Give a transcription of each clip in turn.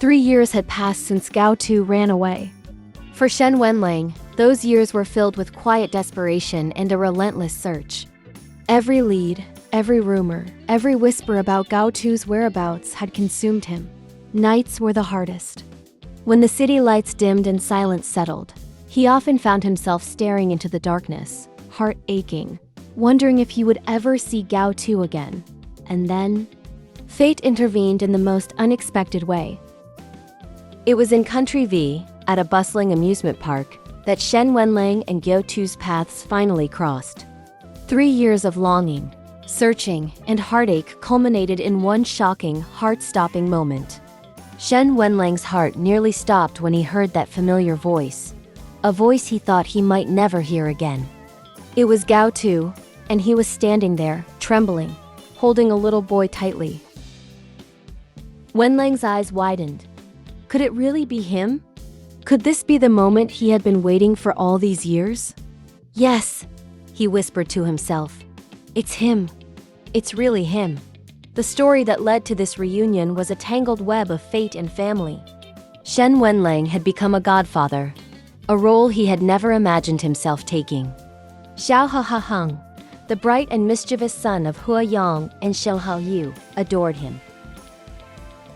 3 years had passed since Gao Tu ran away. For Shen WenLang, those years were filled with quiet desperation and a relentless search. Every lead, every rumor, every whisper about Gao Tu's whereabouts had consumed him. Nights were the hardest. When the city lights dimmed and silence settled, he often found himself staring into the darkness, heart aching, wondering if he would ever see Gao Tu again. And then, fate intervened in the most unexpected way. It was in Country V, at a bustling amusement park, that Shen WenLang and Gao Tu's paths finally crossed. 3 years of longing, searching, and heartache culminated in one shocking, heart-stopping moment. Shen WenLang's heart nearly stopped when he heard that familiar voice, a voice he thought he might never hear again. It was Gao Tu, and he was standing there, trembling, holding a little boy tightly. WenLang's eyes widened. Could it really be him? Could this be the moment he had been waiting for all these years? Yes, he whispered to himself. It's him. It's really him. The story that led to this reunion was a tangled web of fate and family. Shen WenLang had become a godfather, a role he had never imagined himself taking. HuaSheng, the bright and mischievous son of HuaSheng and Xiao, adored him.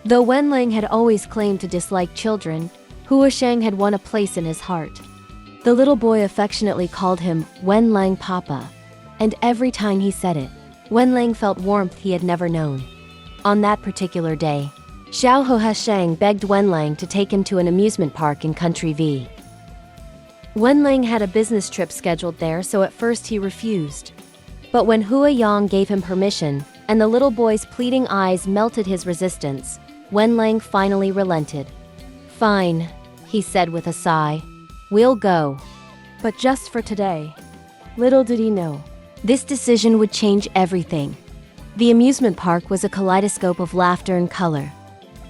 Though WenLang had always claimed to dislike children, HuaSheng had won a place in his heart. The little boy affectionately called him WenLang Papa, and every time he said it, WenLang felt warmth he had never known. On that particular day, HuaSheng begged WenLang to take him to an amusement park in Country V. WenLang had a business trip scheduled there, so at first he refused. But when HuaSheng gave him permission, and the little boy's pleading eyes melted his resistance, WenLang finally relented. Fine, he said with a sigh. We'll go. But just for today. Little did he know, this decision would change everything. The amusement park was a kaleidoscope of laughter and color.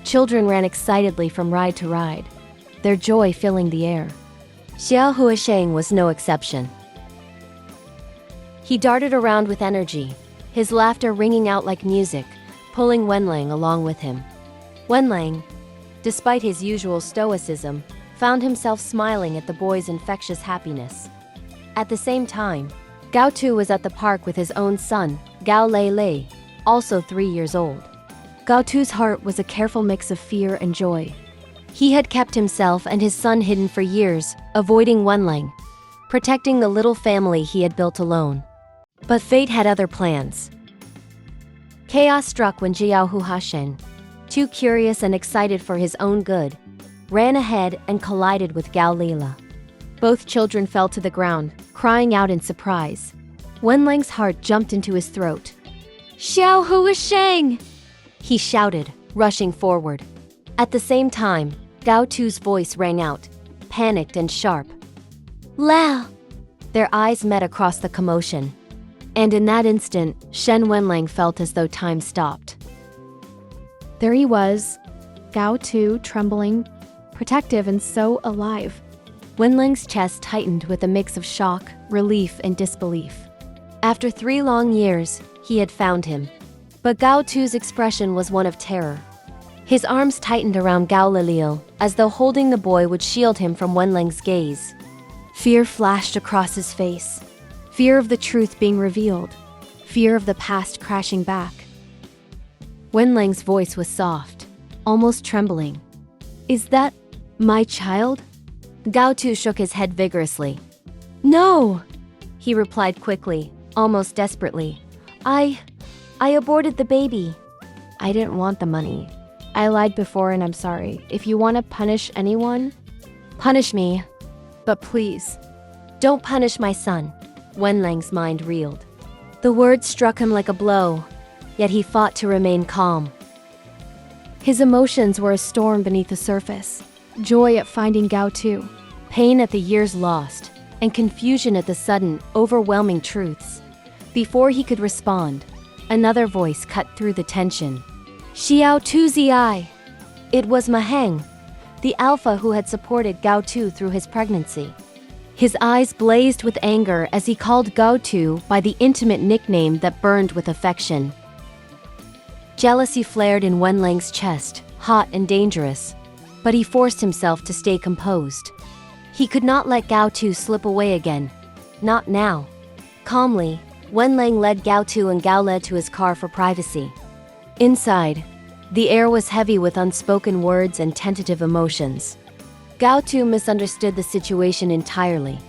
Children ran excitedly from ride to ride, their joy filling the air. HuaSheng was no exception. He darted around with energy, his laughter ringing out like music, pulling WenLang along with him. WenLang, despite his usual stoicism, found himself smiling at the boy's infectious happiness. At the same time, Gao Tu was at the park with his own son, Gao LeLe, also 3 years old. Gao Tu's heart was a careful mix of fear and joy. He had kept himself and his son hidden for years, avoiding WenLang, protecting the little family he had built alone. But fate had other plans. Chaos struck when HuaSheng, too curious and excited for his own good, ran ahead and collided with Gao LeLe. Both children fell to the ground, crying out in surprise. WenLang's heart jumped into his throat. HuaSheng! He shouted, rushing forward. At the same time, Gao Tu's voice rang out, panicked and sharp. LeLe! Their eyes met across the commotion. And in that instant, Shen WenLang felt as though time stopped. There he was, Gao Tu trembling, protective and so alive. WenLang's chest tightened with a mix of shock, relief, and disbelief. After 3 long years, he had found him. But Gao Tu's expression was one of terror. His arms tightened around Gao LeLe, as though holding the boy would shield him from WenLang's gaze. Fear flashed across his face. Fear of the truth being revealed. Fear of the past crashing back. WenLang's voice was soft, almost trembling. Is that my child? Gao Tu shook his head vigorously. No, he replied quickly, almost desperately. I aborted the baby. I didn't want the money. I lied before and I'm sorry. If you want to punish anyone, punish me. But please, don't punish my son. WenLang's mind reeled. The words struck him like a blow, yet he fought to remain calm. His emotions were a storm beneath the surface. Joy at finding Gao Tu, pain at the years lost, and confusion at the sudden, overwhelming truths. Before he could respond, another voice cut through the tension. Xiao Tuzi. It was Maheng, the alpha who had supported Gao Tu through his pregnancy. His eyes blazed with anger as he called Gao Tu by the intimate nickname that burned with affection. Jealousy flared in WenLang's chest, hot and dangerous, but he forced himself to stay composed. He could not let Gao Tu slip away again. Not now. Calmly, WenLang led Gao Tu and Gao LeLe to his car for privacy. Inside, the air was heavy with unspoken words and tentative emotions. Gao Tu misunderstood the situation entirely.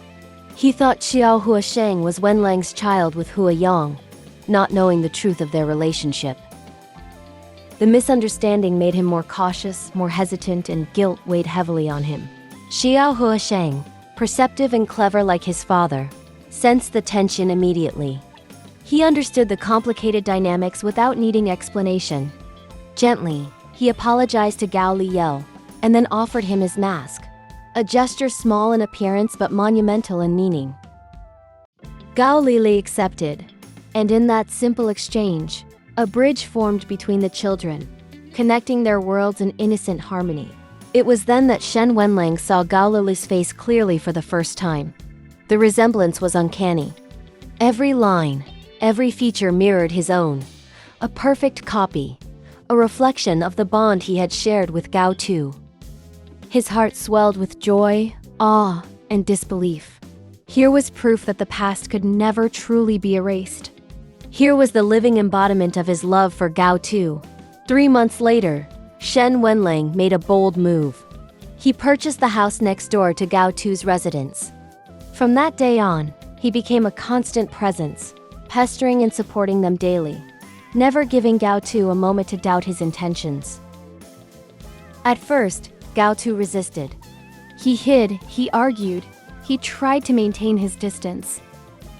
He thought Xiao HuaSheng was WenLang's child with HuaYang, not knowing the truth of their relationship. The misunderstanding made him more cautious, more hesitant, and guilt weighed heavily on him. Xiao HuaSheng, perceptive and clever like his father, sensed the tension immediately. He understood the complicated dynamics without needing explanation. Gently, he apologized to Gao LeLe and then offered him his mask, a gesture small in appearance but monumental in meaning. Gao LeLe accepted, and in that simple exchange, a bridge formed between the children, connecting their worlds in innocent harmony. It was then that Shen WenLang saw Gao LeLe's face clearly for the first time. The resemblance was uncanny. Every line, every feature mirrored his own, a perfect copy, a reflection of the bond he had shared with Gao Tu. His heart swelled with joy, awe, and disbelief. Here was proof that the past could never truly be erased. Here was the living embodiment of his love for Gao Tu. 3 months later, Shen WenLang made a bold move. He purchased the house next door to Gao Tu's residence. From that day on, he became a constant presence, pestering and supporting them daily, never giving Gao Tu a moment to doubt his intentions. At first, Gao Tu resisted. He hid, he argued, he tried to maintain his distance.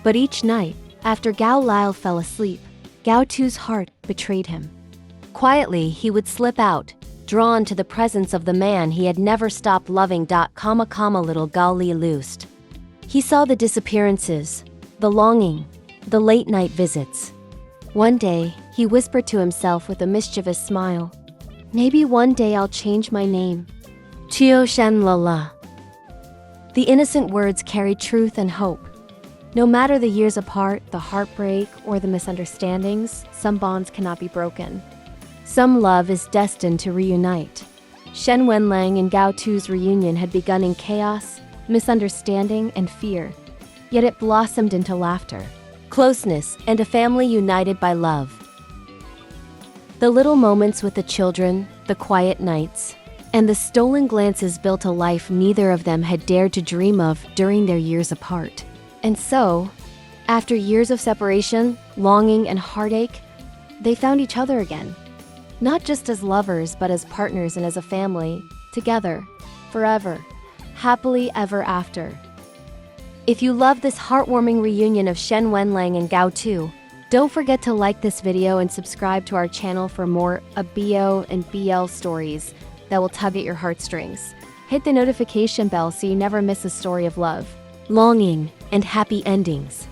But each night, after Gao LeLe fell asleep, Gao Tu's heart betrayed him. Quietly, he would slip out, drawn to the presence of the man he had never stopped loving. Little Gao LeLe loosed. He saw the disappearances, the longing, the late-night visits. One day, he whispered to himself with a mischievous smile, "Maybe one day I'll change my name. HuaSheng LeLe." The innocent words carried truth and hope. No matter the years apart, the heartbreak, or the misunderstandings, some bonds cannot be broken. Some love is destined to reunite. Shen WenLang and Gao Tu's reunion had begun in chaos, misunderstanding, and fear, yet it blossomed into laughter, closeness, and a family united by love. The little moments with the children, the quiet nights, and the stolen glances built a life neither of them had dared to dream of during their years apart. And so, after years of separation, longing, and heartache, they found each other again. Not just as lovers, but as partners and as a family, together, forever, happily ever after. If you love this heartwarming reunion of Shen WenLang and Gao Tu, don't forget to like this video and subscribe to our channel for more ABO and BL stories that will tug at your heartstrings. Hit the notification bell so you never miss a story of love, longing, and happy endings.